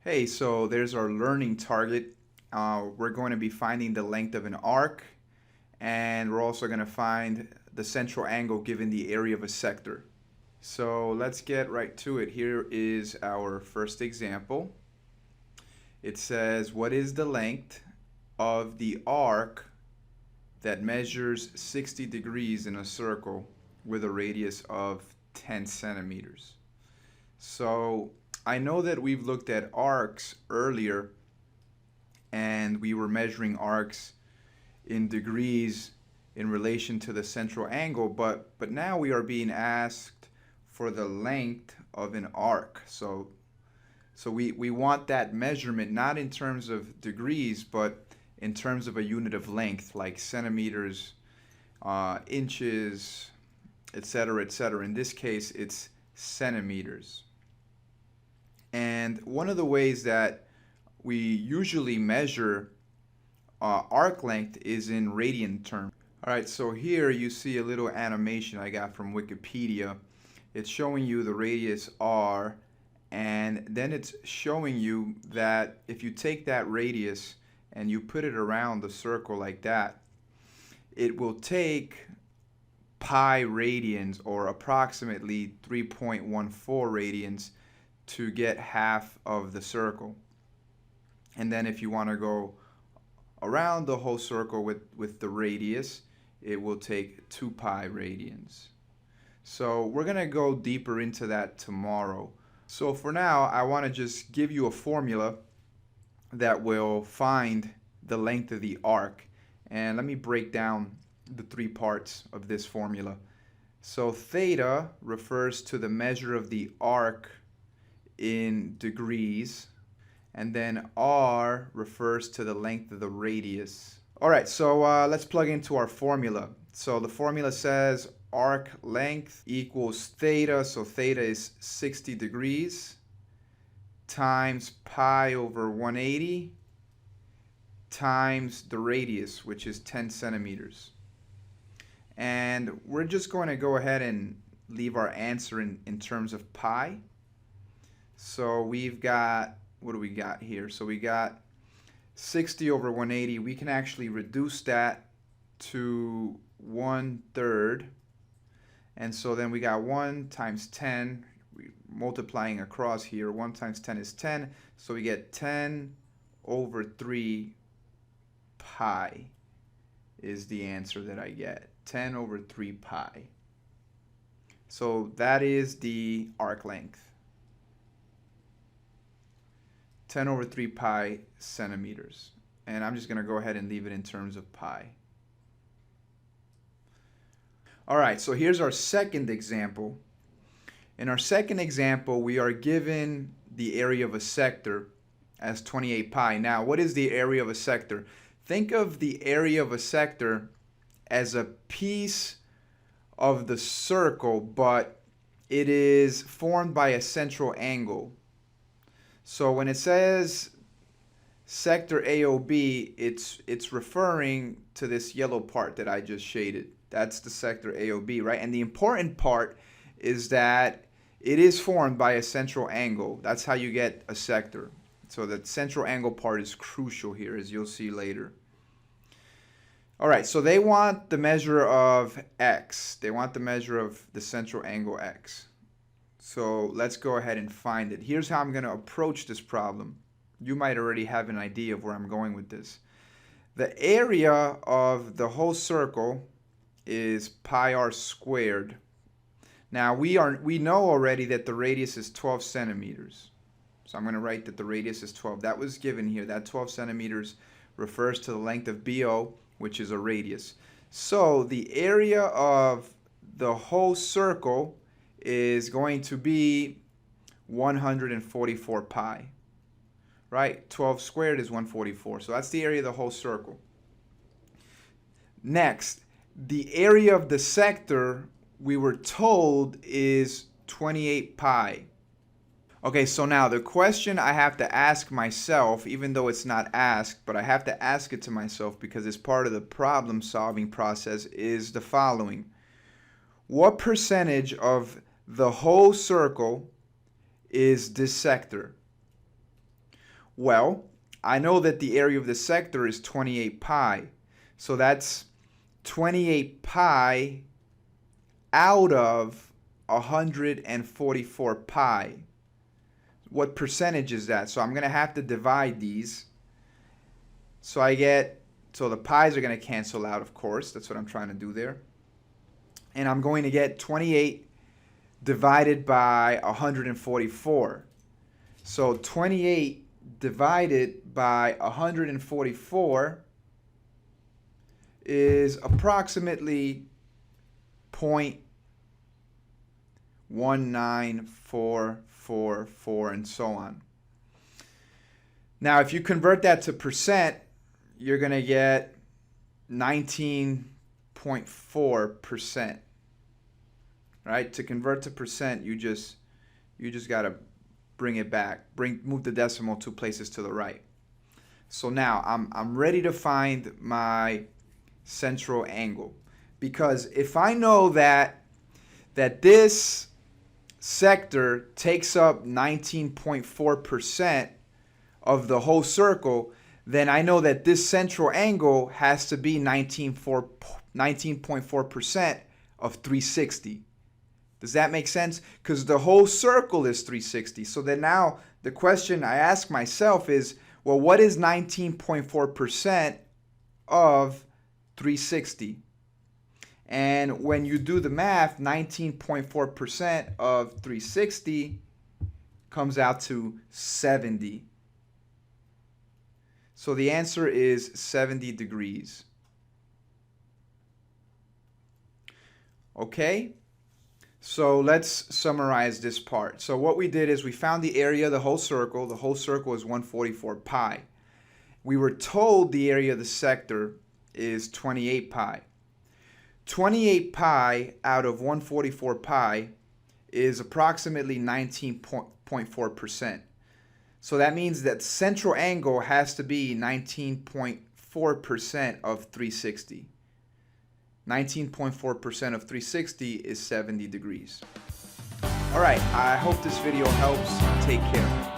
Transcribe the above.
Hey, so there's our learning target. We're going to be finding the length of an arc, and we're also going to find the central angle given the area of a sector. So let's get right to it. Here is our first example. It says, what is the length of the arc that measures 60 degrees in a circle with a radius of 10 centimeters? So I know that we've looked at arcs earlier and we were measuring arcs in degrees in relation to the central angle, but now we are being asked for the length of an arc. So we want that measurement not in terms of degrees, but in terms of a unit of length, like centimeters, inches, etc., etc. In this case, it's centimeters. And one of the ways that we usually measure arc length is in radian terms. All right, so here you see a little animation I got from Wikipedia. It's showing you the radius r, and then it's showing you that if you take that radius and you put it around the circle like that, it will take pi radians, or approximately 3.14 radians, to get half of the circle. And then if you want to go around the whole circle with the radius, it will take 2 pi radians. So we're going to go deeper into that tomorrow. So for now, I want to just give you a formula that will find the length of the arc. And let me break down the 3 parts of this formula. So theta refers to the measure of the arc in degrees, and then r refers to the length of the radius. All right, so let's plug into our formula. So the formula says arc length equals theta, so theta is 60 degrees, times pi over 180, times the radius, which is 10 centimeters. And we're just going to go ahead and leave our answer in terms of pi. So we've got, what do we got here? So we got 60 over 180. We can actually reduce that to 1/3. And so then we got 1 times 10, multiplying across here. 1 times 10 is 10. So we get 10 over 3 pi is the answer that I get. 10 over 3 pi. So that is the arc length. 10 over 3 pi centimeters. And I'm just going to go ahead and leave it in terms of pi. All right, so here's our second example. In our second example, we are given the area of a sector as 28 pi. Now, what is the area of a sector? Think of the area of a sector as a piece of the circle, but it is formed by a central angle. So when it says sector AOB, it's referring to this yellow part that I just shaded. That's the sector AOB, right? And the important part is that it is formed by a central angle. That's how you get a sector. So the central angle part is crucial here, as you'll see later. All right, so they want the measure of x. They want the measure of the central angle x. So let's go ahead and find it. Here's how I'm going to approach this problem. You might already have an idea of where I'm going with this. The area of the whole circle is pi r squared. Now we know already that the radius is 12 centimeters. So I'm going to write that the radius is 12. That was given here. That 12 centimeters refers to the length of BO, which is a radius. So the area of the whole circle is going to be 144 pi, right? 12 squared is 144. So that's the area of the whole circle. Next, the area of the sector, we were told, is 28 pi. Okay, so now the question I have to ask myself, even though it's not asked, but I have to ask it to myself because it's part of the problem solving process, is the following. What percentage of the whole circle is this sector? Well, I know that the area of the sector is 28 pi. So that's 28 pi out of 144 pi. What percentage is that? So I'm going to have to divide these. So the pi's are going to cancel out, of course. That's what I'm trying to do there. And I'm going to get 28 divided by 144. So 28 divided by 144 is approximately 0.19444 and so on. Now, if you convert that to percent, you're going to get 19.4%. Right? To convert to percent, you just got to bring it back. Move the decimal 2 places to the right. So now I'm ready to find my central angle, because if I know that this sector takes up 19.4% of the whole circle, then I know that this central angle has to be 19.4% of 360. Does that make sense? Because the whole circle is 360. So then now the question I ask myself is, well, what is 19.4% of 360? And when you do the math, 19.4% of 360 comes out to 70. So the answer is 70 degrees. Okay? So let's summarize this part. So what we did is we found the area of the whole circle. The whole circle is 144 pi. We were told the area of the sector is 28 pi. 28 pi out of 144 pi is approximately 19.4%. So that means that central angle has to be 19.4% of 360. 19.4% of 360 is 70 degrees. All right, I hope this video helps. Take care.